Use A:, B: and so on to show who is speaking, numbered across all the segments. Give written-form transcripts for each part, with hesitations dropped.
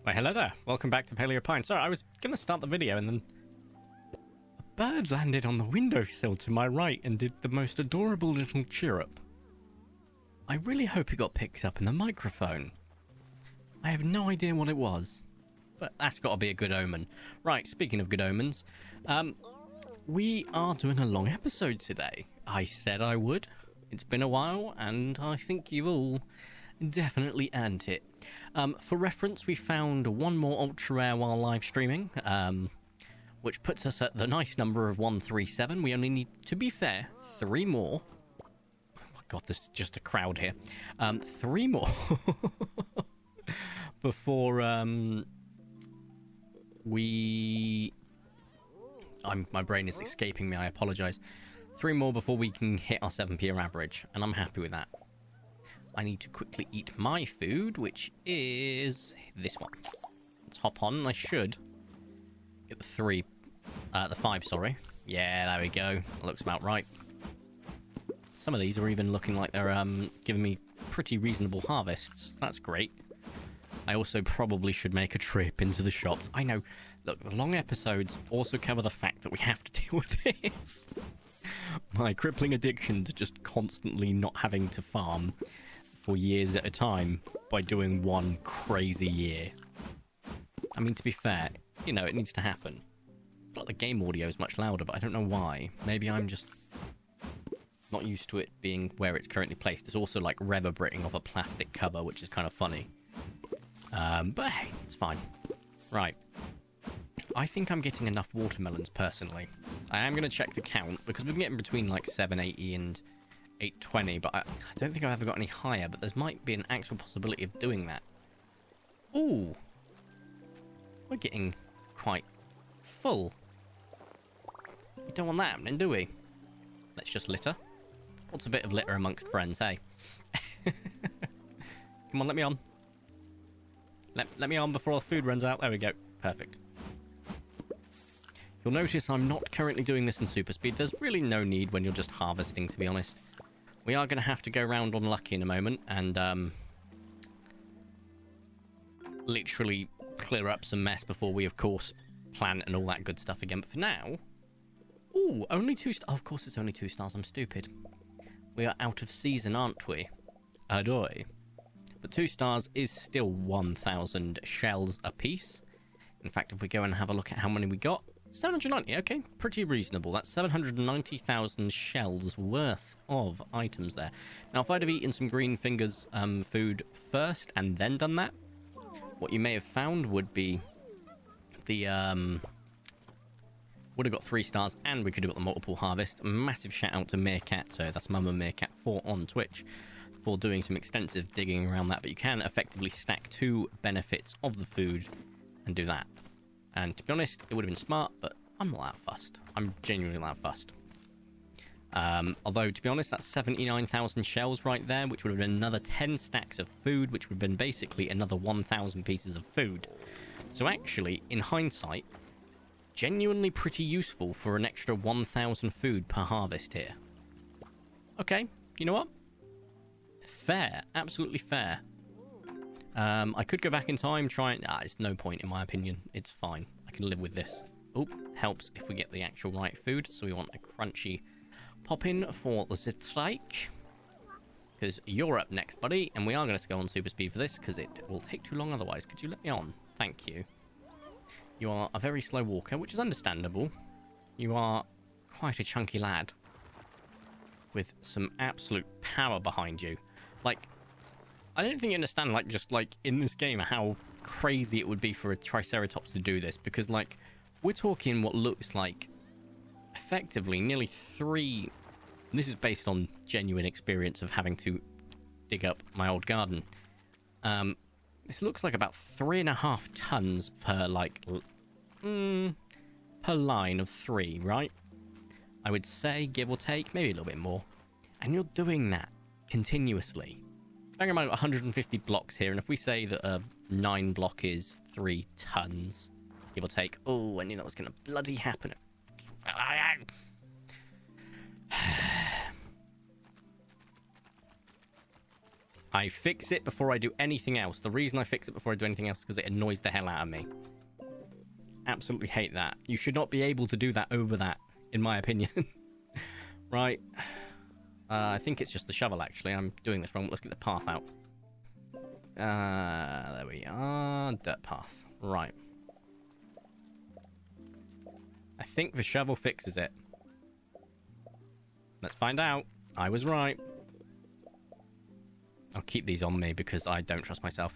A: Well, hello there. Welcome back to Paleo Pines. Sorry, I was going to start the video and then a bird landed on the windowsill to my right and did the most adorable little chirrup. I really hope it got picked up in the microphone. I have no idea what it was, but that's got to be a good omen. Right, speaking of good omens, we are doing a long episode today. I said I would. It's been a while, and I think you've all definitely earned it. For reference, we found one more ultra rare while live streaming, which puts us at the nice number of 137. We only need, to be fair, 3 more. Oh my god, there's just a crowd here. 3 more before my brain is escaping me. I apologize. 3 more before we can hit our 7p average, and I'm happy with that. I need to quickly eat my food, which is this one. Let's hop on. I should get the 5, sorry. Yeah, there we go. That looks about right. Some of these are even looking like they're giving me pretty reasonable harvests. That's great. I also probably should make a trip into the shops. I know. Look, the long episodes also cover the fact that we have to deal with this. My crippling addiction to just constantly not having to farm for years at a time by doing one crazy year. I mean, to be fair, you know, it needs to happen. But the game audio is much louder, but I don't know why. Maybe I'm just not used to it being where it's currently placed. It's also like reverberating off a plastic cover, which is kind of funny. But hey, it's fine. Right. I think I'm getting enough watermelons, personally. I am going to check the count, because we've been getting between like 780 and 820, but I don't think I've ever got any higher, but there might be an actual possibility of doing that. Ooh. We're getting quite full. We don't want that happening, do we? Let's just litter. What's a bit of litter amongst friends, hey? Come on, let me on. Let me on before our food runs out. There we go. Perfect. You'll notice I'm not currently doing this in super speed. There's really no need when you're just harvesting, to be honest. We are going to have to go around on Lucky in a moment and literally clear up some mess before we, of course, plant and all that good stuff again. But for now... Ooh, only 2 stars. Oh, of course it's only 2 stars. I'm stupid. We are out of season, aren't we? Adoy. But 2 stars is still 1,000 shells apiece. In fact, if we go and have a look at how many we got... 790, okay, pretty reasonable. That's 790,000 shells worth of items there. Now, if I'd have eaten some green fingers food first and then done that, what you may have found would be the would have got 3 stars, and we could have got the multiple harvest. A massive shout out to Meerkat, so that's Mama Meerkat 4 on Twitch, for doing some extensive digging around that. But you can effectively stack 2 benefits of the food and do that. And to be honest, it would have been smart, but I'm not that fussed. I'm genuinely not that fussed. Although, to be honest, that's 79,000 shells right there, which would have been another 10 stacks of food, which would have been basically another 1,000 pieces of food. So actually, in hindsight, genuinely pretty useful for an extra 1,000 food per harvest here. Okay, you know what? Fair. Absolutely fair. I could go back in time, try and... it's no point, in my opinion. It's fine. I can live with this. Oh, helps if we get the actual right food. So we want a crunchy pop-in for the strike. Because you're up next, buddy. And we are going to go on super speed for this, because it will take too long otherwise. Could you let me on? Thank you. You are a very slow walker, which is understandable. You are quite a chunky lad. With some absolute power behind you. Like... I don't think you understand, like, just, like, in this game, how crazy it would be for a Triceratops to do this. Because, like, we're talking what looks like, effectively, nearly 3... And this is based on genuine experience of having to dig up my old garden. This looks like about 3.5 tons per, like, per line of 3, right? I would say, give or take, maybe a little bit more. And you're doing that continuously. Bearing in mind 150 blocks here, and if we say that a 9 block is 3 tons, give or take. Oh, I knew that was going to bloody happen. I fix it before I do anything else. The reason I fix it before I do anything else is because it annoys the hell out of me. Absolutely hate that. You should not be able to do that over that, in my opinion. Right. I think it's just the shovel, actually. I'm doing this wrong. Let's get the path out. There we are. Dirt path. Right. I think the shovel fixes it. Let's find out. I was right. I'll keep these on me because I don't trust myself.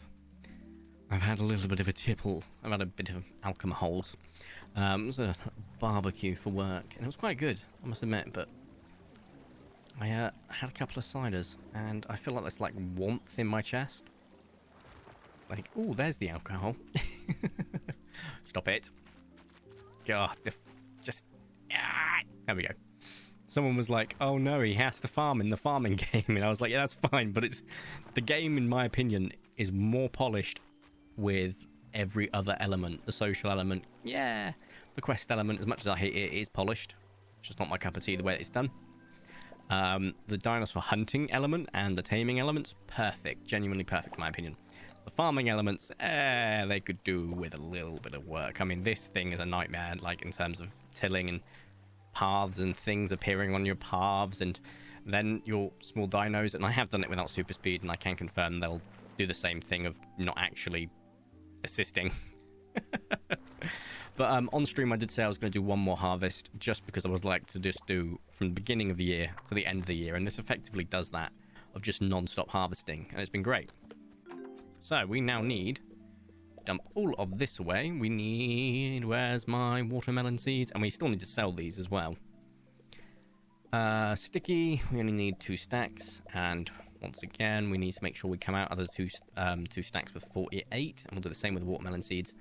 A: I've had a little bit of a tipple. I've had a bit of alcohols. It was a barbecue for work, and it was quite good, I must admit, but I had a couple of ciders, and I feel like there's like warmth in my chest. Like, oh, there's the alcohol. Stop it. God, there we go. Someone was like, oh no, he has to farm in the farming game. And I was like, yeah, that's fine. But the game, in my opinion, is more polished with every other element. The social element, yeah. The quest element, as much as I hate it, is polished. It's just not my cup of tea the way it's done. The dinosaur hunting element and the taming elements, perfect. Genuinely perfect, in my opinion. The farming elements, they could do with a little bit of work. I mean, this thing is a nightmare, like, in terms of tilling and paths and things appearing on your paths, and then your small dinos, and I have done it without super speed, and I can confirm they'll do the same thing of not actually assisting. But on stream I did say I was going to do one more harvest, just because I would like to just do from the beginning of the year to the end of the year, and this effectively does that, of just non-stop harvesting, and it's been great. So we now need dump all of this away. We need, where's my watermelon seeds? And we still need to sell these as well. Sticky, we only need 2 stacks, and once again we need to make sure we come out of the two stacks with 48, and we'll do the same with the watermelon seeds,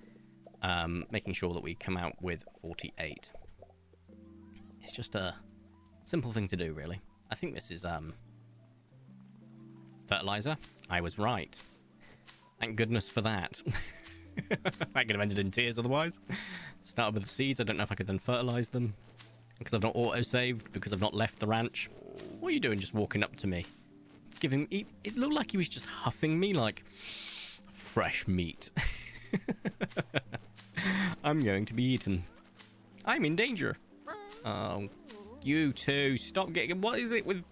A: making sure that we come out with 48. It's just a simple thing to do, really. I think this is fertilizer. I was right. Thank goodness for that. I could have ended in tears otherwise. Started with the seeds. I don't know if I could then fertilize them because I've not auto-saved, because I've not left the ranch. What are you doing just walking up to me? It looked like he was just huffing me like fresh meat. I'm going to be eaten. I'm in danger. Oh, you two, stop getting... What is it with...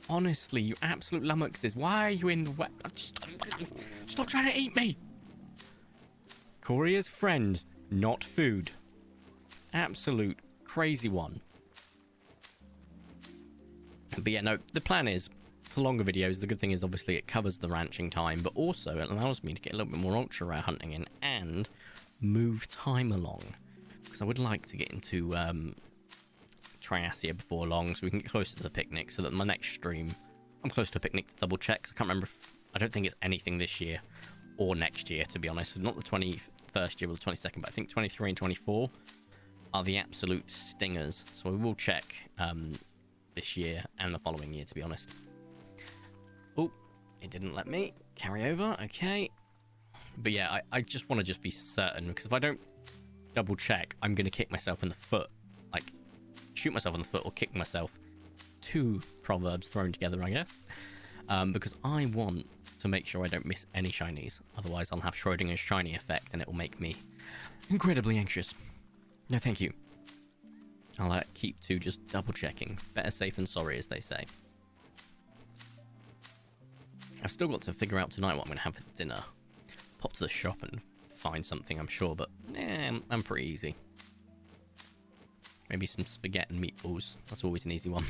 A: Honestly, you absolute lummoxes. Why are you in the way? Stop trying to eat me. Courier's friend, not food. Absolute crazy one. But yeah, no, the plan is, for longer videos, the good thing is obviously it covers the ranching time, but also it allows me to get a little bit more ultra rare hunting in and move time along. Because I would like to get into Triasia before long, so we can get closer to the picnic, so that my next stream, I'm close to a picnic to double check. I can't remember I don't think it's anything this year or next year, to be honest. Not the 21st year or the 22nd, but I think 23 and 24 are the absolute stingers. So we will check this year and the following year, to be honest. Oh, it didn't let me carry over. Okay. But yeah, I just want to just be certain, because if I don't double check, I'm going to kick myself in the foot. Like, shoot myself in the foot or kick myself. 2 proverbs thrown together, I guess. Because I want to make sure I don't miss any shinies. Otherwise, I'll have Schrodinger's shiny effect, and it will make me incredibly anxious. No, thank you. I'll keep to just double checking. Better safe than sorry, as they say. I've still got to figure out tonight what I'm going to have for dinner. Pop to the shop and find something, I'm sure, but I'm pretty easy. Maybe some spaghetti and meatballs. That's always an easy one.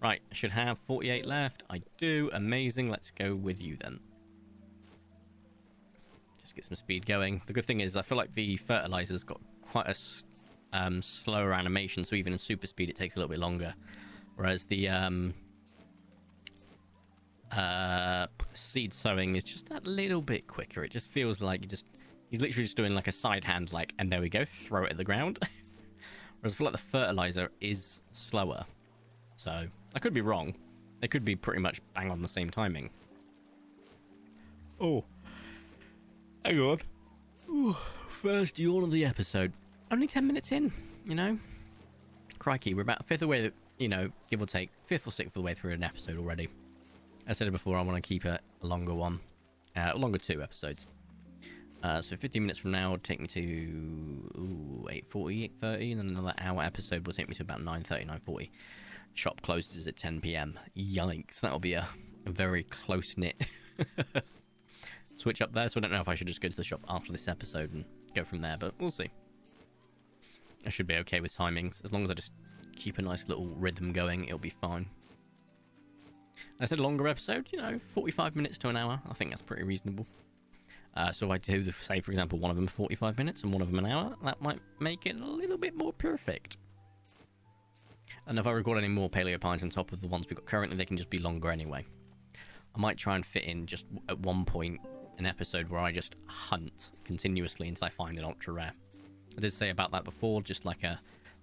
A: Right, I should have 48 left. I do. Amazing. Let's go with you then. Just get some speed going. The good thing is I feel like the fertilizer's got quite a slower animation, so even in super speed it takes a little bit longer. Whereas the seed sowing is just that little bit quicker. It just feels like he's literally just doing like a side hand, like, and there we go, throw it at the ground. Whereas I feel like the fertilizer is slower. So I could be wrong. They could be pretty much bang on the same timing. Oh, hang on. Ooh, first yawn of the episode. Only 10 minutes in, you know. Crikey, we're about a fifth of the way, you know, give or take, 5th or 6th of the way through an episode already. As I said before, I want to keep a longer one. Longer 2 episodes. So 15 minutes from now will take me to 8:40, 8:30, and then another hour episode will take me to about 9:30, 9:40. Shop closes at 10 p.m. Yikes, that'll be a very close-knit switch up there, so I don't know if I should just go to the shop after this episode and go from there, but we'll see. I should be okay with timings. As long as I just keep a nice little rhythm going, it'll be fine. I said a longer episode, 45 minutes to an hour. I think that's pretty reasonable. So if I do, say, for example, one of them 45 minutes and one of them an hour, that might make it a little bit more perfect. And if I record any more Paleopines on top of the ones we've got currently, they can just be longer anyway. I might try and fit in just at one point an episode where I just hunt continuously until I find an ultra rare. I did say about that before, just like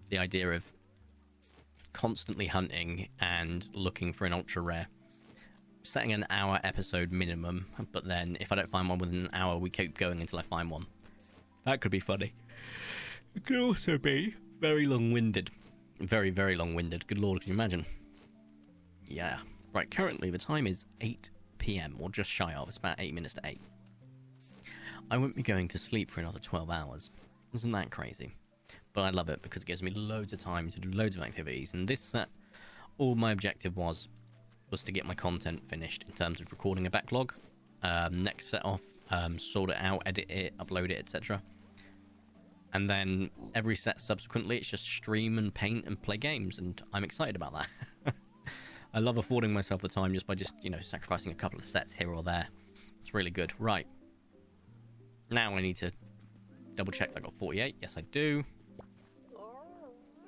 A: the idea of constantly hunting and looking for an ultra rare. Setting an hour episode minimum, but then if I don't find one within an hour, we keep going until I find one. That could be funny. It could also be very long-winded. Very, very long-winded. Good lord, can you imagine? Yeah. Right, currently the time is 8 p.m, or just shy of. It's about 8 minutes to 8. I won't be going to sleep for another 12 hours. Isn't that crazy? But I love it because it gives me loads of time to do loads of activities. And this set, all my objective was to get my content finished in terms of recording a backlog. Next set off, sort it out, edit it, upload it, etc. And then every set subsequently, it's just stream and paint and play games, and I'm excited about that. I love affording myself the time just by sacrificing a couple of sets here or there. It's really good. Right. Now I need to double check that I got 48. Yes, I do.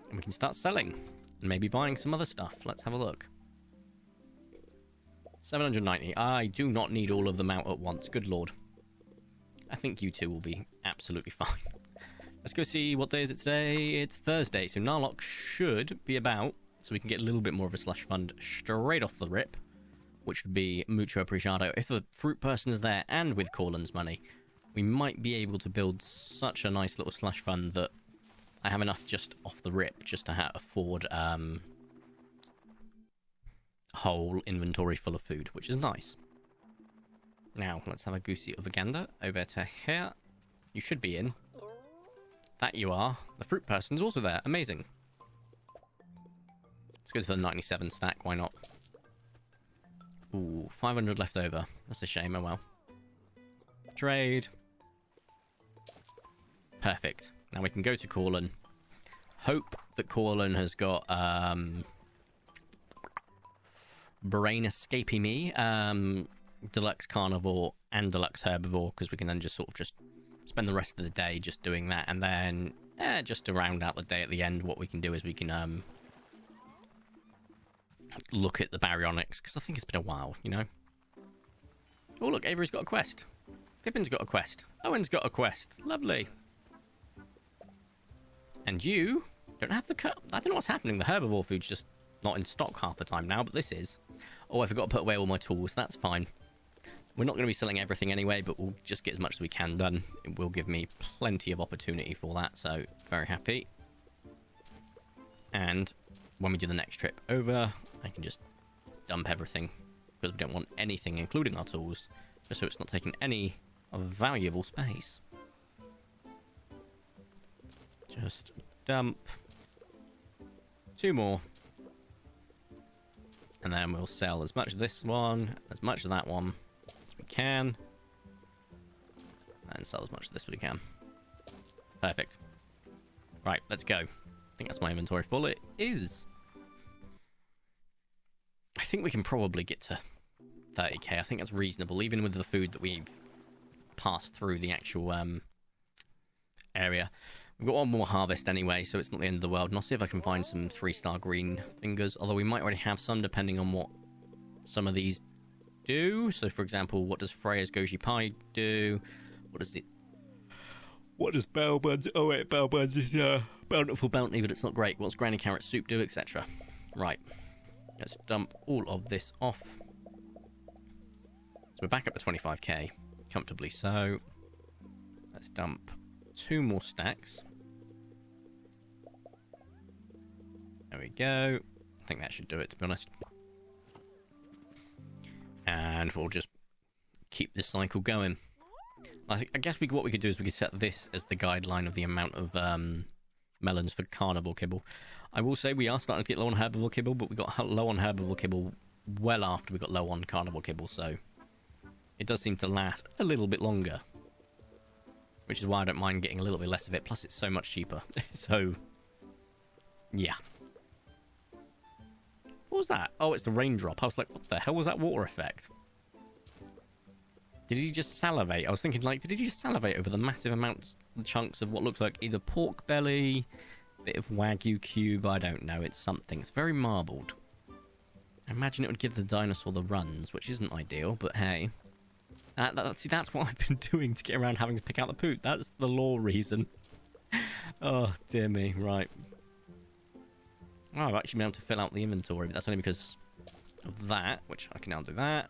A: And we can start selling and maybe buying some other stuff. Let's have a look. 790. I do not need all of them out at once. Good lord. I think you two will be absolutely fine. Let's go see what day is it today. It's Thursday, so Narlock should be about, so we can get a little bit more of a slush fund straight off the rip, which would be mucho apreciado. If a fruit person is there and with Corlin's money, we might be able to build such a nice little slush fund that I have enough just off the rip just to afford a whole inventory full of food, which is nice. Now, let's have a goosey of a gander over to here. You should be in. That you are. The fruit person's also there. Amazing. Let's go to the 97 stack. Why not? Ooh, 500 left over. That's a shame. Oh well. Trade. Perfect. Now we can go to Corlin. Hope that Corlin has got brain escaping me, deluxe carnivore and deluxe herbivore, because we can then just spend the rest of the day just doing that, and then just to round out the day at the end, what we can do is we can look at the Bionics, because I think it's been a while, Oh look, Avery's got a quest. Pippin's got a quest. Owen's got a quest. Lovely. And you don't have the cut. I don't know what's happening. The herbivore food's just not in stock half the time now, but this is. Oh, I forgot to put away all my tools. That's fine. We're not going to be selling everything anyway, but we'll just get as much as we can done. It will give me plenty of opportunity for that, so very happy. And when we do the next trip over, I can just dump everything, because we don't want anything, including our tools, just so it's not taking any valuable space. Just dump 2 more. And then we'll sell as much of this one, as much of that one as we can. And sell as much of this as we can. Perfect. Right, let's go. I think that's my inventory full. It is. I think we can probably get to 30k. I think that's reasonable, even with the food that we've passed through the actual area. We've got one more harvest anyway, so it's not the end of the world. And I'll see if I can find some 3-star green fingers, although we might already have some, depending on what some of these do. So, for example, what does Freya's Goji Pie do? What does Bell Buns? Oh wait, Bell Buns is bountiful bounty, but it's not great. What's Granny Carrot Soup do, etc. Right, let's dump all of this off. So we're back up to 25k, comfortably so. Let's dump 2 more stacks. There we go. I think that should do it, to be honest. And we'll just keep this cycle going. I guess what we could do is we could set this as the guideline of the amount of melons for carnivore kibble. I will say we are starting to get low on herbivore kibble, but we got low on herbivore kibble well after we got low on carnivore kibble, so it does seem to last a little bit longer. Which is why I don't mind getting a little bit less of it, plus it's so much cheaper. So, yeah. What was that? Oh, it's the raindrop. I was like, what the hell was that water effect? Did he just salivate? I was thinking, like, did he just salivate over the massive amounts, the chunks of what looks like either pork belly, bit of Wagyu cube, I don't know. It's something. It's very marbled. I imagine it would give the dinosaur the runs, which isn't ideal, but hey. See, that's what I've been doing to get around having to pick out the poop. That's the law reason. Oh, dear me. Right. Oh, I've actually been able to fill out the inventory, but that's only because of that, which I can now do that.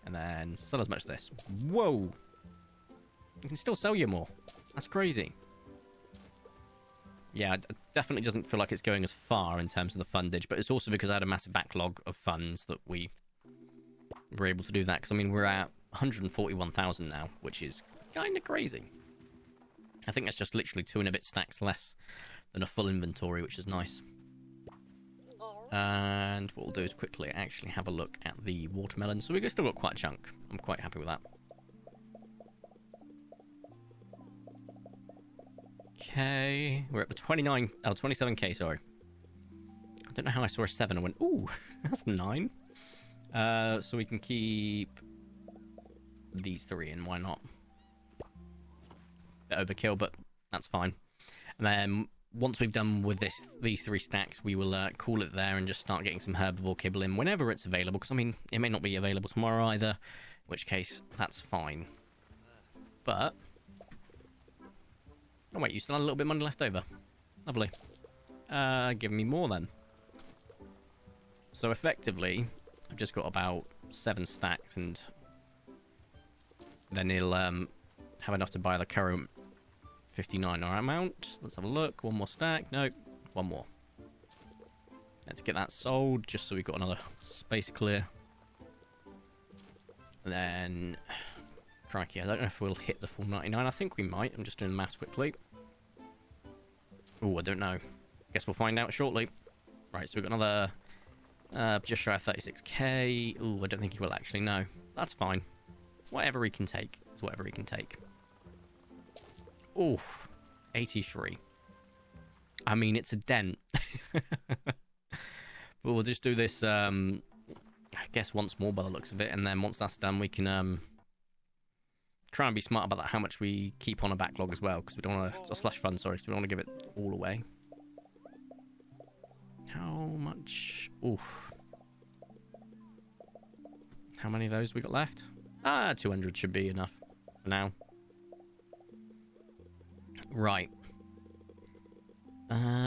A: And then sell as much of this. Whoa! You can still sell you more. That's crazy. Yeah, it definitely doesn't feel like it's going as far in terms of the fundage, but it's also because I had a massive backlog of funds that we were able to do that. Because, I mean, we're at 141,000 now, which is kind of crazy. I think that's just literally 2 and a bit stacks less than a full inventory, which is nice. And what we'll do is quickly actually have a look at the watermelon. So we've still got quite a chunk. I'm quite happy with that. Okay, we're at the 27k, sorry. I don't know how I saw a 7 and went, ooh, that's 9. So we can keep these 3 in, why not? Bit overkill, but that's fine. And then once we've done with these 3 stacks, we will call it there and just start getting some herbivore kibble in whenever it's available. Because, I mean, it may not be available tomorrow either, in which case, that's fine. But, oh wait, you still had a little bit of money left over. Lovely. Give me more then. So effectively, I've just got about 7 stacks, and then he'll have enough to buy the current 59 amount. Let's have a look. 1 more stack. Nope. 1 more. Let's get that sold just so we've got another space clear. And then, crikey, I don't know if we'll hit the full 99. I think we might. I'm just doing the maths quickly. Oh, I don't know. Guess we'll find out shortly. Right, so we've got another just shy of 36k. Oh, I don't think he will actually know. That's fine. Whatever he can take is whatever he can take. Oof, 83. I mean, it's a dent. But we'll just do this, I guess, once more by the looks of it. And then once that's done, we can try and be smart about how much we keep on a backlog as well. Because we don't want to, slush fund, sorry. So we don't want to give it all away. How much? Oof. How many of those we got left? 200 should be enough for now. Right.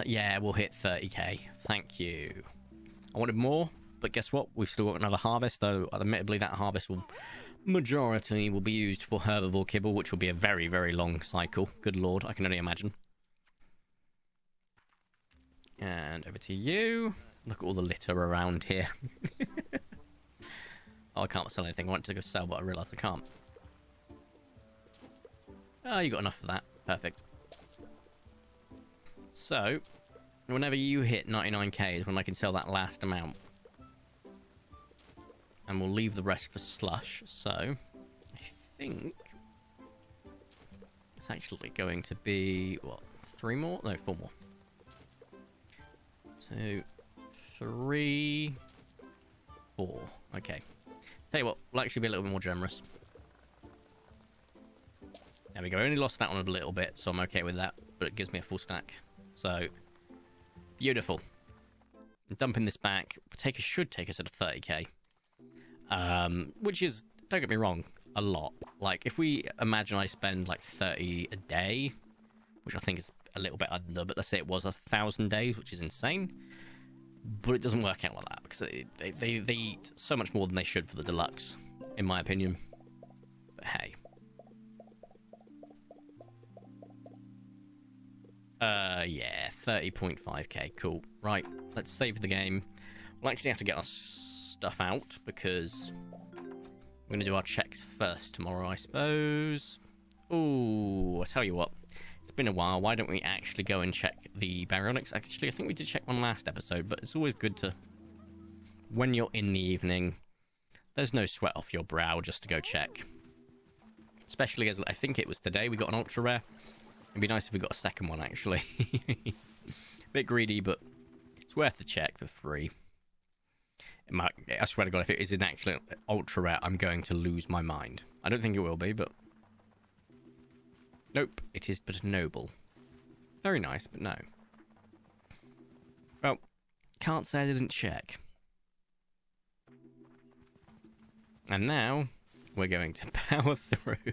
A: Yeah, we'll hit 30k. Thank you. I wanted more, but guess what? We've still got another harvest, though admittedly that harvest majority will be used for herbivore kibble, which will be a very, very long cycle. Good lord, I can only imagine. And over to you. Look at all the litter around here. Oh, I can't sell anything. I want to go sell, but I realised I can't. Oh, you got enough for that. Perfect. So, whenever you hit 99k is when I can sell that last amount. And we'll leave the rest for slush. So, I think it's actually going to be, what, 3 more? No, 4 more. 2, 3, 4. Okay. Tell you what, we'll actually be a little bit more generous. There we go. I only lost that one a little bit, so I'm okay with that. But it gives me a full stack. So, beautiful. Dumping this back should take us at a 30k. Which is, don't get me wrong, a lot. Like, if we imagine I spend like 30 a day, which I think is a little bit under, but let's say it was 1,000 days, which is insane. But it doesn't work out like that, because they eat so much more than they should for the deluxe, in my opinion. But hey. Yeah, 30.5k, cool. Right, let's save the game. We'll actually have to get our stuff out, because We're going to do our checks first tomorrow, I suppose. Ooh, I tell you what. It's been a while. Why don't we actually go and check the Bionics? Actually, I think we did check one last episode, but it's always good to, when you're in the evening, there's no sweat off your brow just to go check. Especially as I think it was today we got an ultra rare. It'd be nice if we got a second one, actually. Bit greedy, but it's worth the check for free. I swear to God, if it is an actual ultra rare, I'm going to lose my mind. I don't think it will be, but... Nope, it is but noble. Very nice, but no. Well, can't say I didn't check. And now, we're going to power through.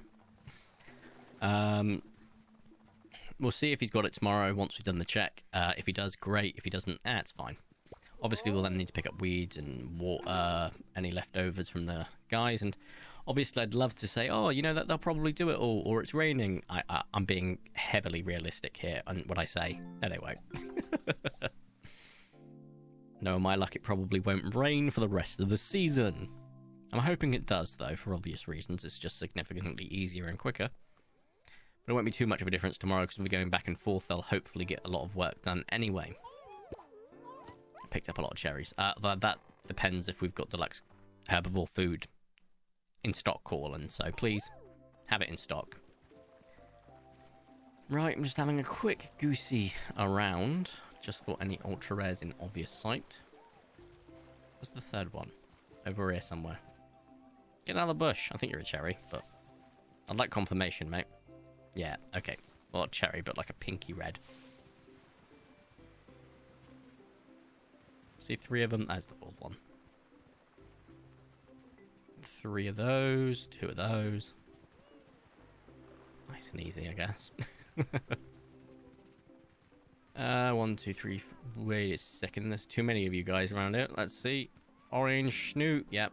A: We'll see if he's got it tomorrow once we've done the check. If he does, great. If he doesn't, it's fine. Obviously, we'll then need to pick up weeds and water, any leftovers from the guys. And obviously, I'd love to say, oh, you know, that they'll probably do it all, or it's raining. I'm being heavily realistic here. And what I say, no, they won't. No, my luck, it probably won't rain for the rest of the season. I'm hoping it does, though, for obvious reasons. It's just significantly easier and quicker. But it won't be too much of a difference tomorrow because we'll be going back and forth. They'll hopefully get a lot of work done anyway. I picked up a lot of cherries. That depends if we've got deluxe herbivore food in stock, Corlin. So please, have it in stock. Right, I'm just having a quick goosey around. Just for any ultra rares in obvious sight. What's the third one? Over here somewhere. Get out of the bush. I think you're a cherry, but I'd like confirmation, mate. Yeah, okay. Well, not cherry, but like a pinky red. See 3 of them. That's the 4th one. 3 of those. 2 of those. Nice and easy, I guess. 1, 2, 3. Wait a second. There's too many of you guys around here. Let's see. Orange snoot. Yep.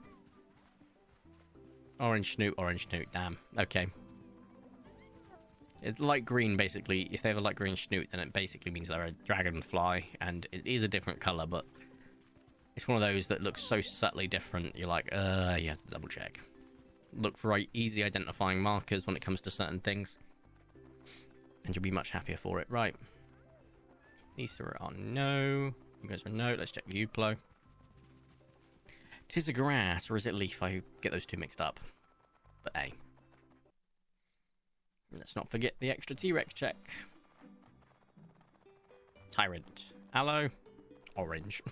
A: Orange snoot. Orange snoot. Damn. Okay. It's light green, basically. If they have a light green snoot, then it basically means they're a dragonfly. And it is a different colour, but it's one of those that looks so subtly different. You're like, you have to double check. Look for easy identifying markers when it comes to certain things. And you'll be much happier for it. Right. These 3 are no. You guys are no. Let's check the Uplo. Tis a grass, or is it leaf? I get those 2 mixed up. But A. Let's not forget the extra T-Rex check. Tyrant. Aloe. Orange.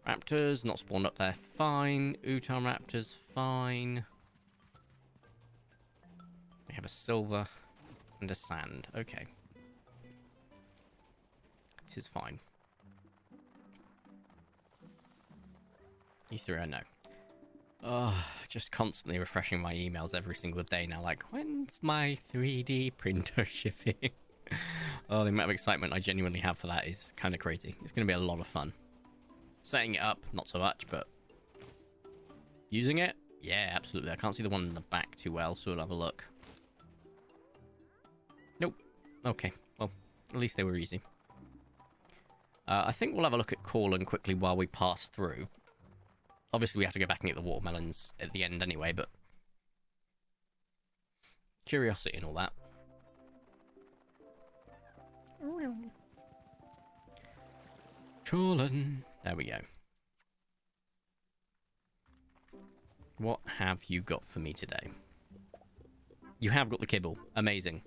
A: Raptors, not spawned up there. Fine. Utar raptors, fine. We have a silver and a sand. Okay. This is fine. These 3 are no. Oh, just constantly refreshing my emails every single day now. Like, when's my 3D printer shipping? Oh, the amount of excitement I genuinely have for that is kind of crazy. It's going to be a lot of fun. Setting it up, not so much, but using it, yeah, absolutely. I can't see the one in the back too well, so we'll have a look. Nope. Okay, well, at least they were easy. I think we'll have a look at Corlin quickly while we pass through. Obviously, we have to go back and get the watermelons at the end anyway, but curiosity and all that. Corlin. There we go. What have you got for me today? You have got the kibble. Amazing.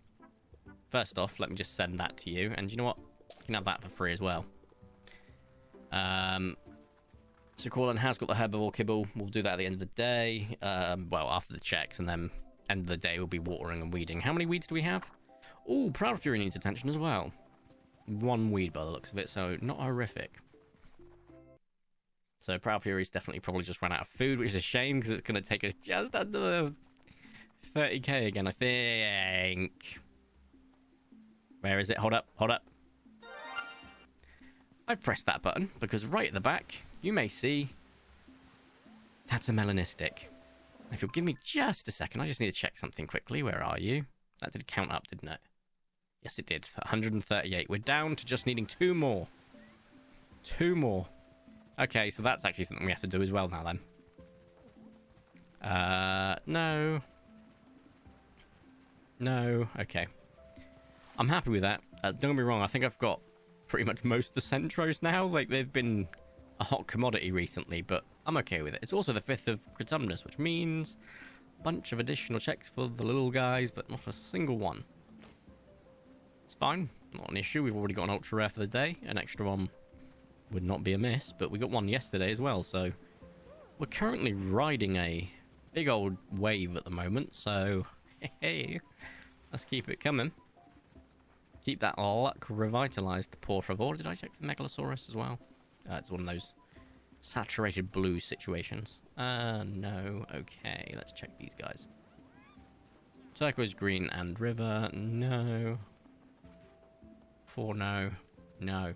A: First off, let me just send that to you. And you know what? You can have that for free as well. So Corlin has got the herbivore kibble. We'll do that at the end of the day. Well, after the checks, and then end of the day we'll be watering and weeding. How many weeds do we have? Oh, Proud Fury needs attention as well. 1 weed by the looks of it, so not horrific. So Proud Fury's definitely probably just run out of food, which is a shame because it's going to take us just under the 30k again, I think. Where is it? Hold up, hold up. I've pressed that button because right at the back, you may see that's a melanistic. If you'll give me just a second, I just need to check something quickly. Where are you? That did count up, didn't it? Yes, it did. 138. We're down to just needing 2 more. 2 more. Okay, so that's actually something we have to do as well now then. No. No. Okay. I'm happy with that. Don't get me wrong, I think I've got pretty much most of the Centros now. Like, they've been a hot commodity recently, but I'm okay with it. It's also the 5th of Critumnus, which means a bunch of additional checks for the little guys, but not a single one. It's fine. Not an issue. We've already got an ultra rare for the day. An extra one would not be amiss, but we got one yesterday as well, so we're currently riding a big old wave at the moment, so hey, let's keep it coming. Keep that luck revitalized, por favor. Did I check the Megalosaurus as well? It's one of those saturated blue situations. No. Okay, let's check these guys. Turquoise, green, and river. No. 4, no. No.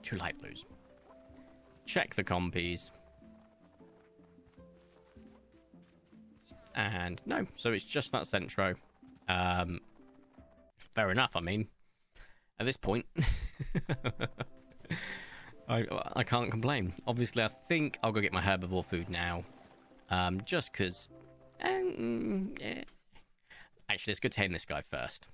A: 2 light blues. Check the compies. And no, so it's just that Centro. Fair enough, I mean. At this point, I can't complain. Obviously, I think I'll go get my herbivore food now. Just because... Actually, let's go tame this guy first.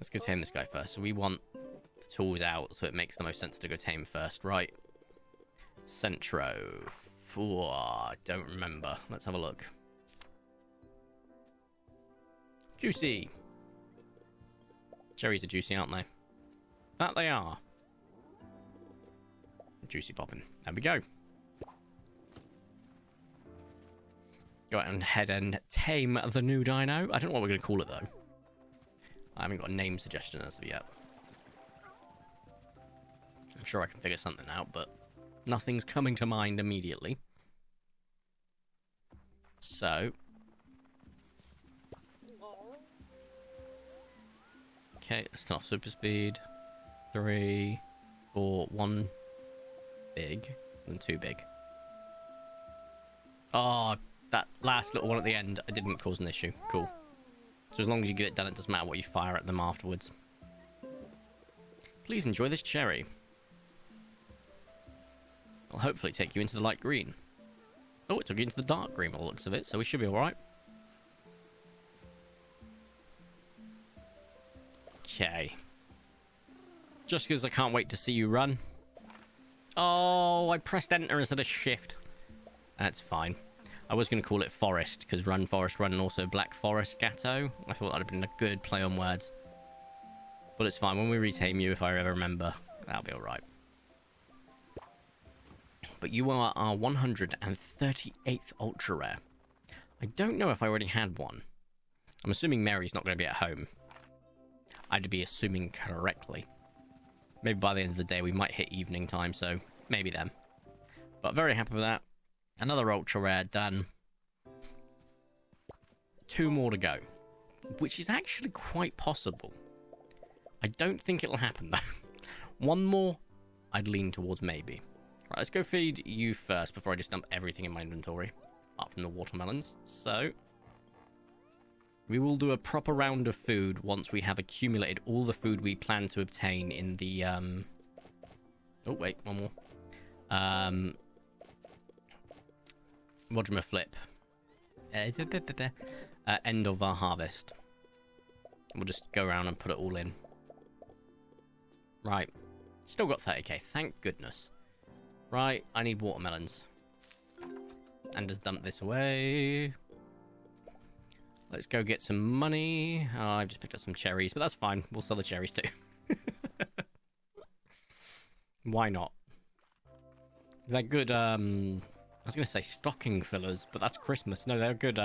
A: So we want the tools out, so it makes the most sense to go tame first, right? Centro. I don't remember. Let's have a look. Juicy. Cherries are juicy, aren't they? That they are. Juicy popping. There we go. Go ahead and tame the new dino. I don't know what we're going to call it, though. I haven't got a name suggestion as of yet. I'm sure I can figure something out, but nothing's coming to mind immediately. So. Okay, let's turn off super speed. 3, 4, 1 big, and 2 big. Oh, that last little one at the end, I didn't cause an issue. Cool. So as long as you get it done, it doesn't matter what you fire at them afterwards. Please enjoy this cherry. I'll hopefully take you into the light green. Oh, it took you into the dark green by the looks of it, so we should be alright. Okay. Just because I can't wait to see you run. Oh, I pressed enter instead of shift. That's fine. I was going to call it forest, because run, forest, run, and also black forest gatto. I thought that would have been a good play on words. But it's fine. When we retame you, if I ever remember, that'll be alright. But you are our 138th ultra rare. I don't know if I already had one. I'm assuming Mary's not going to be at home. I'd be assuming correctly. Maybe by the end of the day we might hit evening time, so maybe then. But very happy with that. Another ultra rare done. 2 more to go. Which is actually quite possible. I don't think it'll happen though. 1 more, I'd lean towards maybe. Right, let's go feed you first before I just dump everything in my inventory. Apart from the watermelons. So, we will do a proper round of food once we have accumulated all the food we plan to obtain in the, Oh, wait, 1 more. Modular flip. End of our harvest. We'll just go around and put it all in. Right. Still got 30k, thank goodness. Right, I need watermelons. And just dump this away. Let's go get some money. Oh, I've just picked up some cherries, but that's fine. We'll sell the cherries too. Why not? They're good, I was going to say stocking fillers, but that's Christmas. No, they're good,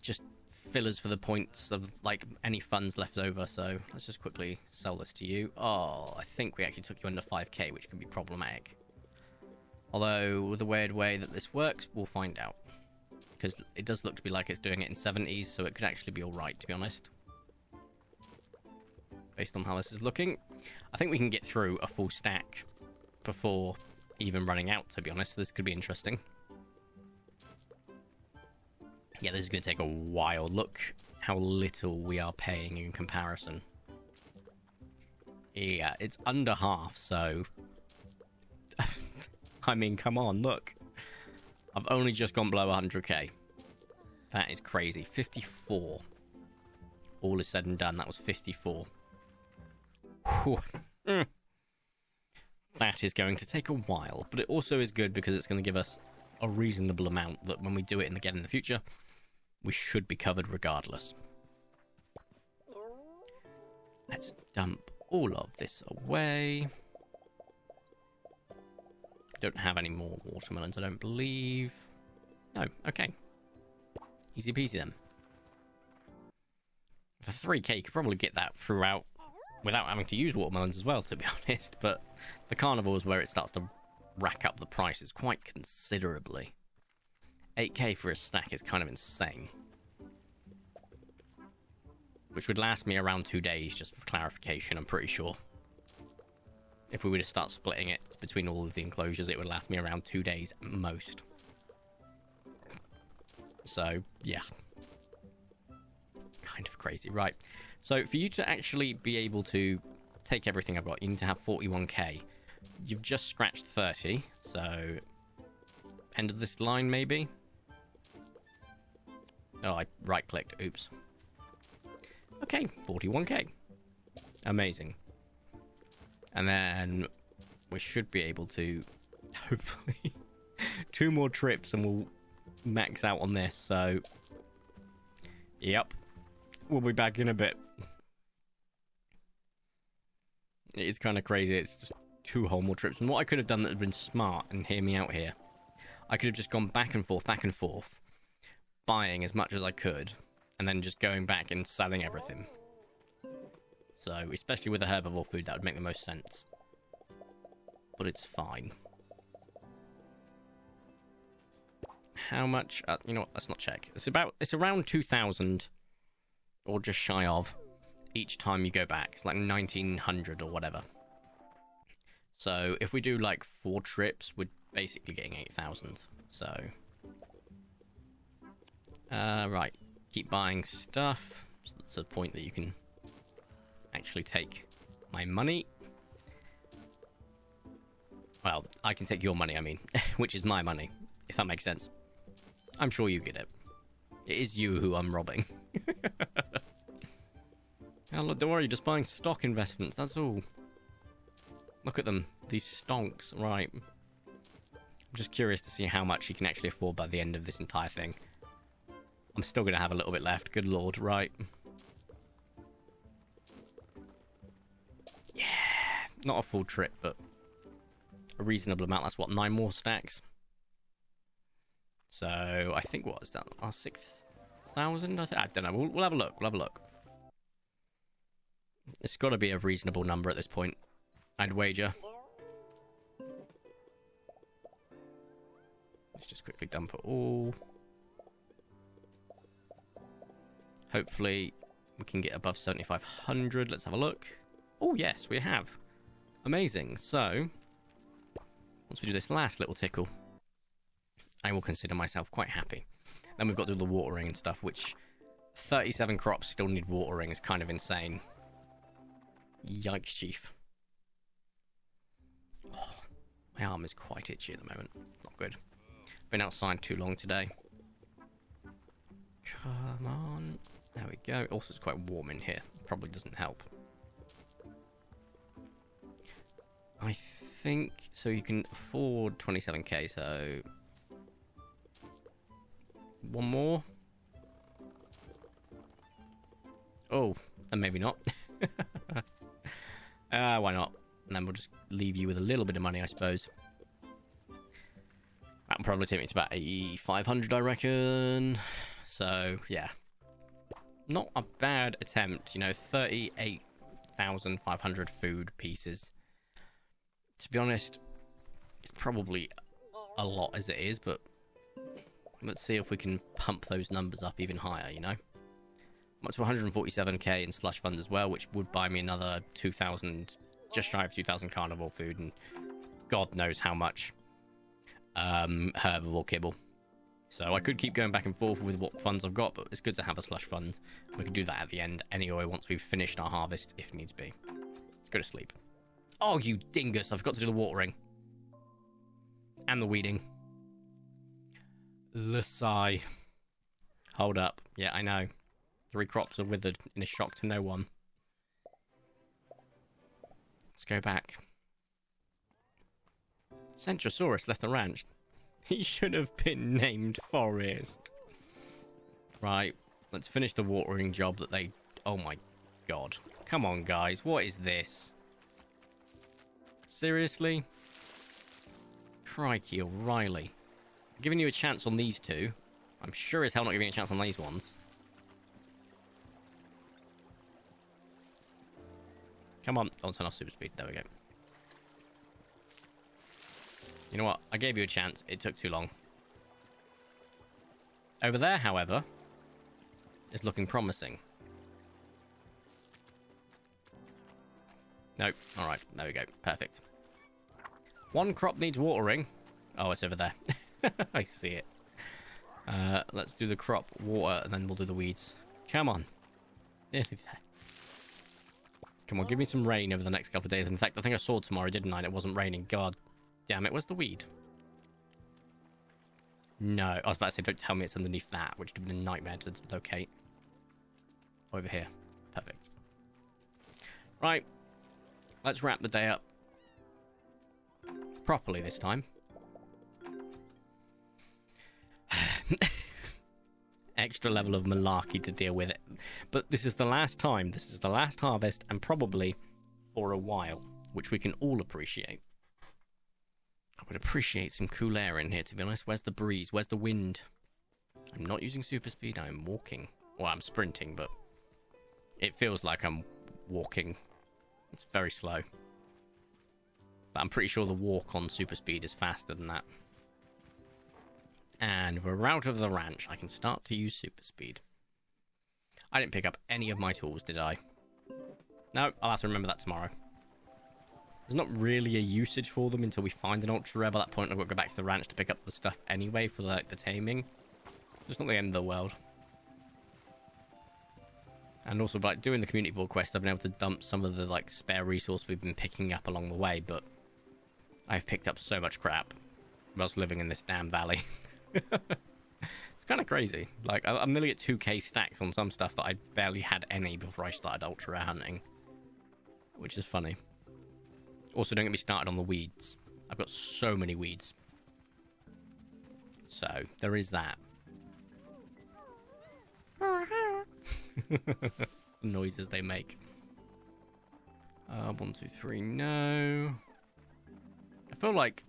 A: just fillers for the points of, like, any funds left over. So let's just quickly sell this to you. Oh, I think we actually took you under 5k, which could be problematic. Although, with the weird way that this works, we'll find out. Because it does look to be like it's doing it in 70s, so it could actually be alright, to be honest. Based on how this is looking. I think we can get through a full stack before even running out, to be honest. This could be interesting. Yeah, this is going to take a while. Look how little we are paying in comparison. Yeah, it's under half, so... I mean, come on, look. I've only just gone below 100k. That is crazy. 54. All is said and done, that was 54. Whew. That is going to take a while, but it also is good because it's going to give us a reasonable amount that when we do it again in the future, we should be covered regardless. Let's dump all of this away. Don't have any more watermelons, I don't believe. No, okay. Easy peasy then. For 3k, you could probably get that throughout without having to use watermelons as well, to be honest. But the carnivores, where it starts to rack up the prices quite considerably. 8k for a stack is kind of insane. Which would last me around 2 days, just for clarification, I'm pretty sure. If we were to start splitting it between all of the enclosures, it would last me around 2 days at most. So, yeah. Kind of crazy. Right. So, for you to actually be able to take everything I've got, you need to have 41k. You've just scratched 30, so... End of this line, maybe? Oh, I right-clicked. Oops. Okay, 41k. Amazing. And then we should be able to, hopefully, 2 more trips and we'll max out on this. So, yep, we'll be back in a bit. It is kind of crazy. It's just 2 whole more trips. And what I could have done that had been smart, and hear me out here, I could have just gone back and forth, buying as much as I could, and then just going back and selling everything. So, especially with the herbivore food, that would make the most sense. But it's fine. How much? You know what? Let's not check. It's around 2,000, or just shy of, each time you go back. It's like 1,900 or whatever. So, if we do like 4 trips, we're basically getting 8,000. So, right. Keep buying stuff. So that's a point that you can actually take my money. Well, I can take your money, I mean, which is my money, if that makes sense. I'm sure you get it. It is you who I'm robbing. Oh, look, don't worry, just buying stock investments, that's all. Look at them, these stonks, right. I'm just curious to see how much you can actually afford by the end of this entire thing. I'm still going to have a little bit left, good lord, right. Yeah, not a full trip, but a reasonable amount. That's what, 9 more stacks? So, I think, what is that? Our 6,000? I don't know. We'll have a look. We'll have a look. It's got to be a reasonable number at this point, I'd wager. Let's just quickly dump it all. Hopefully, we can get above 7,500. Let's have a look. Oh, yes, we have. Amazing. So, once we do this last little tickle, I will consider myself quite happy. Then we've got to do the watering and stuff, which 37 crops still need watering is kind of insane. Yikes, chief. Oh, my arm is quite itchy at the moment. Not good. Been outside too long today. Come on. There we go. Also, it's quite warm in here. Probably doesn't help. I think... So you can afford 27k, so... 1 more? Oh, and maybe not. Why not? And then we'll just leave you with a little bit of money, I suppose. That'll probably take me to about 8,500, I reckon. So, yeah. Not a bad attempt, you know, 38,500 food pieces. To be honest, it's probably a lot as it is, but let's see if we can pump those numbers up even higher, you know? I'm up to 147k in slush funds as well, which would buy me another 2,000, just shy of 2,000 carnivore food, and God knows how much herbivore kibble. So I could keep going back and forth with what funds I've got, but it's good to have a slush fund. We can do that at the end anyway once we've finished our harvest, if needs be. Let's go to sleep. Oh, you dingus. I forgot to do the watering. And the weeding. The sigh. Hold up. Yeah, I know. 3 crops are withered in a shock to no one. Let's go back. Centrosaurus left the ranch. He should have been named Forest. Right. Let's finish the watering job that they... Oh my god. Come on, guys. What is this? Seriously? Crikey, O'Reilly. I'm giving you a chance on these two. I'm sure as hell not giving you a chance on these ones. Come on. Don't turn off super speed. There we go. You know what? I gave you a chance. It took too long. Over there, however, is looking promising. Nope. Alright. There we go. Perfect. One crop needs watering. Oh, it's over there. I see it. Let's do the crop water, and then we'll do the weeds. Come on. Come on, give me some rain over the next couple of days. In fact, I think I saw tomorrow, didn't I? And it wasn't raining. God damn it. Where's the weed? No. I was about to say, don't tell me it's underneath that, which would have been a nightmare to locate. Over here. Perfect. Right. Let's wrap the day up. Properly this time. Extra level of malarkey to deal with it. But this is the last time. This is the last harvest, and probably for a while, which we can all appreciate. I would appreciate some cool air in here, to be honest. Where's the breeze? Where's the wind? I'm not using super speed. I'm walking. Well, I'm sprinting, but it feels like I'm walking. It's very slow. But I'm pretty sure the walk on super speed is faster than that. And we're out of the ranch. I can start to use super speed. I didn't pick up any of my tools, did I? No, I'll have to remember that tomorrow. There's not really a usage for them until we find an ultra rare. By that point, I've got to go back to the ranch to pick up the stuff anyway for the taming. It's not the end of the world. And also, by doing the community board quest, I've been able to dump some of the like spare resource we've been picking up along the way. But I've picked up so much crap whilst living in this damn valley. It's kind of crazy. Like, I'm nearly at 2k stacks on some stuff that I barely had any before I started ultra rare hunting, which is funny. Also, don't get me started on the weeds. I've got so many weeds. So, there is that. The noises they make. 1, 2, 3, no. I feel like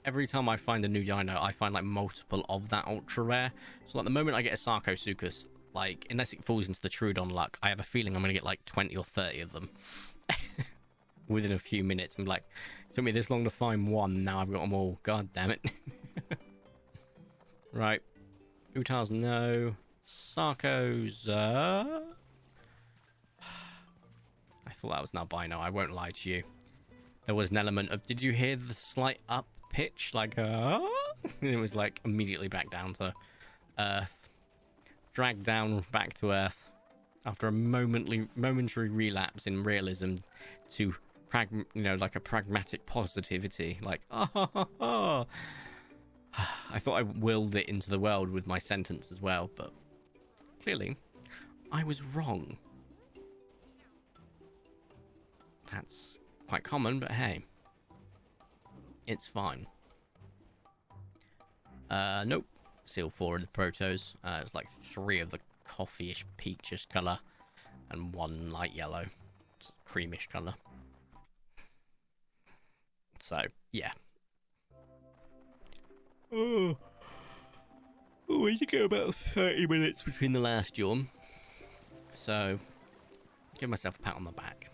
A: every time I find a new dino, I find like multiple of that ultra rare. So like the moment I get a Sarcosuchus, like unless it falls into the Trudon luck, I have a feeling I'm gonna get like 20 or 30 of them within a few minutes. I'm like, it took me this long to find one, now I've got them all. God damn it. Right. Utahs, no. Sarcos, I thought that was an albino. I won't lie to you. There was an element of, did you hear the slight up pitch? Like, and it was like immediately back down to earth. Dragged down back to earth after a momentary relapse in realism to, like a pragmatic positivity. Like, I thought I willed it into the world with my sentence as well, but clearly I was wrong. That's quite common, but hey, it's fine. Nope. Seal 4 of the protos. It's like 3 of the coffee-ish, peachish colour, and 1 light yellow, creamish colour. So, yeah. Oh, we need to go about 30 minutes between the last yawn. So, give myself a pat on the back.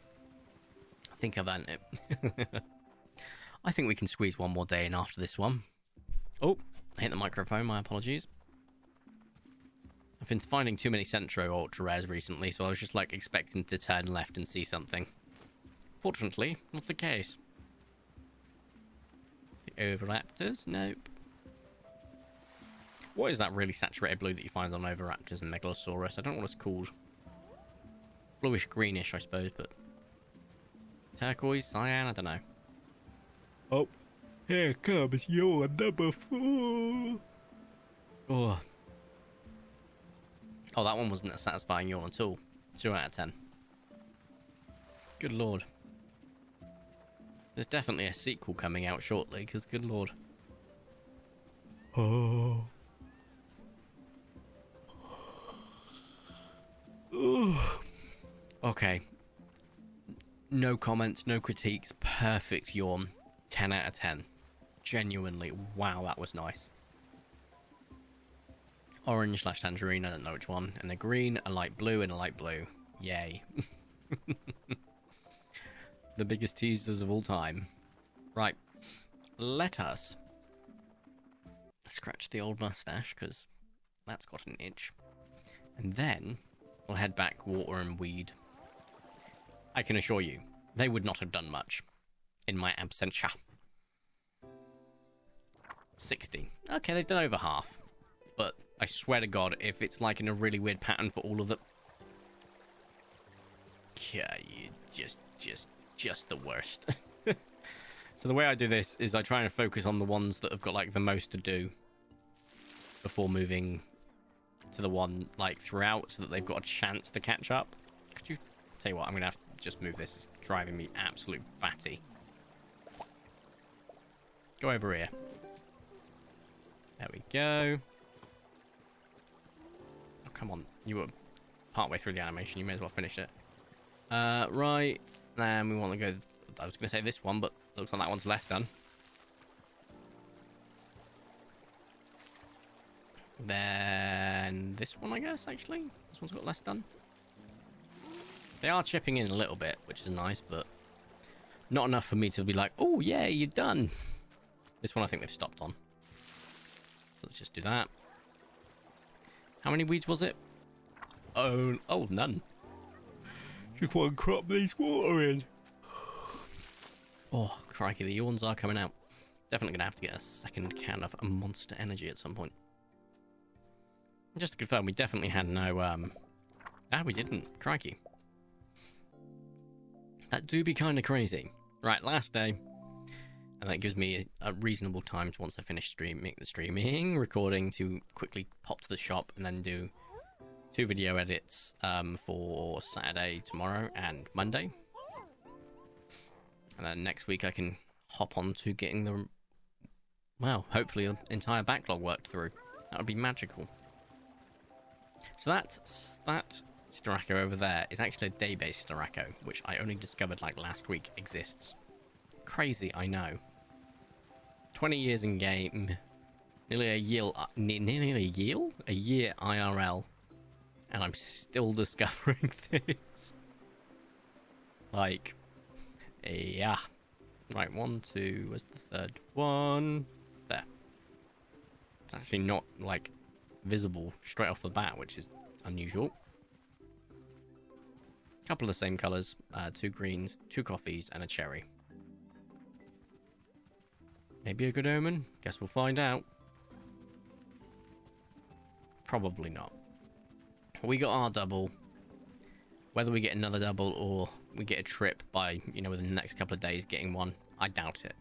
A: I think I've earned it. I think we can squeeze one more day in after this one. Oh, I hit the microphone, my apologies. I've been finding too many Centro Ultra Rares recently, so I was just like expecting to turn left and see something. Fortunately, not the case. The Oviraptors? Nope. What is that really saturated blue that you find on Oviraptors and Megalosaurus? I don't know what it's called. Bluish greenish, I suppose, but Turquoise, cyan, I don't know.
B: Oh, here comes your number 4.
A: Oh. Oh, that one wasn't a satisfying yawn at all. 2 out of 10. Good lord. There's definitely a sequel coming out shortly, because good lord.
B: Oh.
A: Okay. No comments, no critiques. Perfect yawn. 10 out of 10. Genuinely. Wow, that was nice. Orange / tangerine, I don't know which one. And a green, a light blue, and a light blue. Yay. The biggest teasers of all time. Right. Let us scratch the old mustache, because that's got an itch. And then we'll head back, water and weed. I can assure you, they would not have done much in my absentia. 60. Okay, they've done over half. But I swear to God, if it's like in a really weird pattern for all of them... Yeah, you just the worst. So the way I do this is I try and focus on the ones that have got like the most to do before moving to the one like throughout, so that they've got a chance to catch up. Could you tell you what? I'm gonna have to just move this. It's driving me absolute batty. Go over here. There we go. Oh, come on. You were partway through the animation. You may as well finish it. Right. Then we want to go... I was going to say this one, but looks like that one's less done. Then this one, I guess, actually. This one's got less done. They are chipping in a little bit, which is nice, but not enough for me to be like, oh, yeah, you're done. This one I think they've stopped on. So let's just do that. How many weeds was it? Oh, none.
B: Just one crop needs water in.
A: Oh, crikey, the yawns are coming out. Definitely going to have to get a second can of Monster Energy at some point. Just to confirm, we definitely had no, we didn't. Crikey. That do be kind of crazy. Right, last day. And that gives me a reasonable time to, once I finish streaming, recording, to quickly pop to the shop and then do 2 video edits for Saturday, tomorrow, and Monday. And then next week I can hop on to getting the, well, hopefully an entire backlog worked through. That would be magical. So that Styraco over there is actually a day-based Styraco, which I only discovered like last week exists. Crazy, I know. 20 years in game, nearly a year IRL, and I'm still discovering things. Like, yeah. Right, 1, 2, where's the third one? There. It's actually not, like, visible straight off the bat, which is unusual. Couple of the same colours, 2 greens, 2 coffees, and a cherry. Maybe a good omen? Guess we'll find out. Probably not. We got our double. Whether we get another double or we get a trip by, you know, within the next couple of days getting one, I doubt it.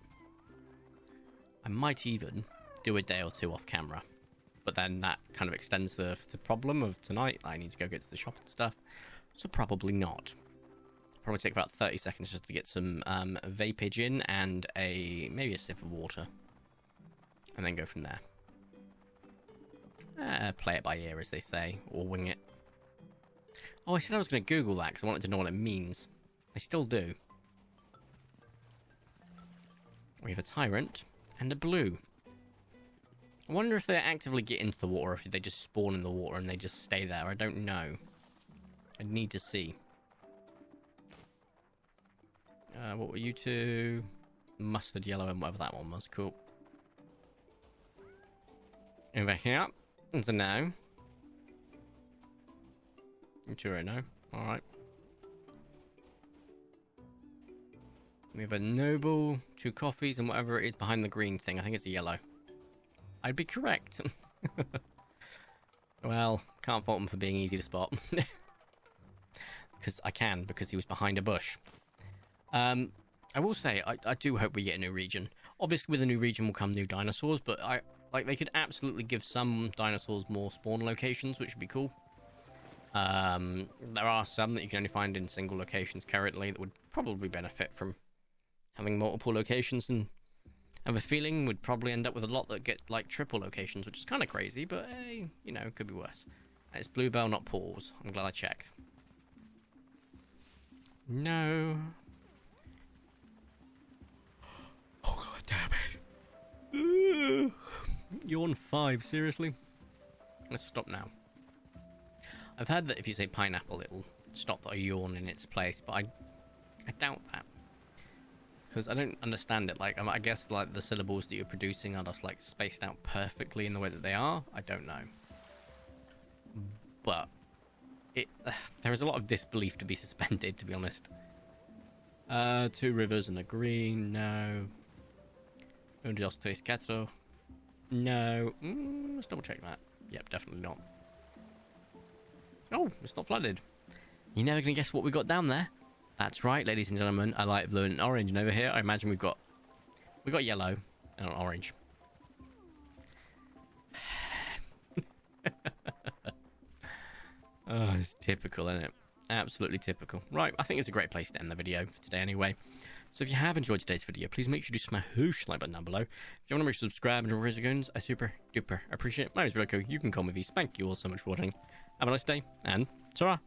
A: I might even do a day or 2 off camera. But then that kind of extends the problem of tonight. I need to go get to the shop and stuff. So probably not. Probably take about 30 seconds just to get some vapage in and maybe a sip of water. And then go from there. Play it by ear, as they say, or wing it. Oh, I said I was going to Google that because I wanted to know what it means. I still do. We have a tyrant and a blue. I wonder if they actively get into the water, or if they just spawn in the water and they just stay there. I don't know. I need to see. What were you two? Mustard yellow and whatever that one was. Cool. Over here. It's a no. You two are a no. Alright. We have a noble, 2 coffees, and whatever it is behind the green thing. I think it's a yellow. I'd be correct. Well, can't fault him for being easy to spot. Because I can, because he was behind a bush. I will say, I do hope we get a new region. Obviously, with a new region will come new dinosaurs, but they could absolutely give some dinosaurs more spawn locations, which would be cool. There are some that you can only find in single locations currently that would probably benefit from having multiple locations, and I have a feeling we'd probably end up with a lot that get like triple locations, which is kind of crazy, but hey, you know, it could be worse. It's Bluebell, not Paws. I'm glad I checked. No. Oh, god damn it. Yawn 5, seriously? Let's stop now. I've heard that if you say pineapple, it'll stop a yawn in its place, but I doubt that. Because I don't understand it. Like, I guess like the syllables that you're producing are just like spaced out perfectly in the way that they are. I don't know. But there is a lot of disbelief to be suspended, to be honest. 2 rivers and a green, no. Un, dos, tres, cuatro. No. Let's double check that. Yep, definitely not. Oh, it's not flooded. You're never going to guess what we got down there. That's right, ladies and gentlemen. I like blue and orange. And over here, I imagine we've got yellow and orange. Oh, it's typical, isn't it? Absolutely typical. Right, I think it's a great place to end the video for today anyway. So if you have enjoyed today's video, please make sure to smash the like button down below. If you want to make sure to subscribe and join guns, I super duper appreciate it. My name is Vertico. You can call me Vs. Thank you all so much for watching. Have a nice day, and ta-ra!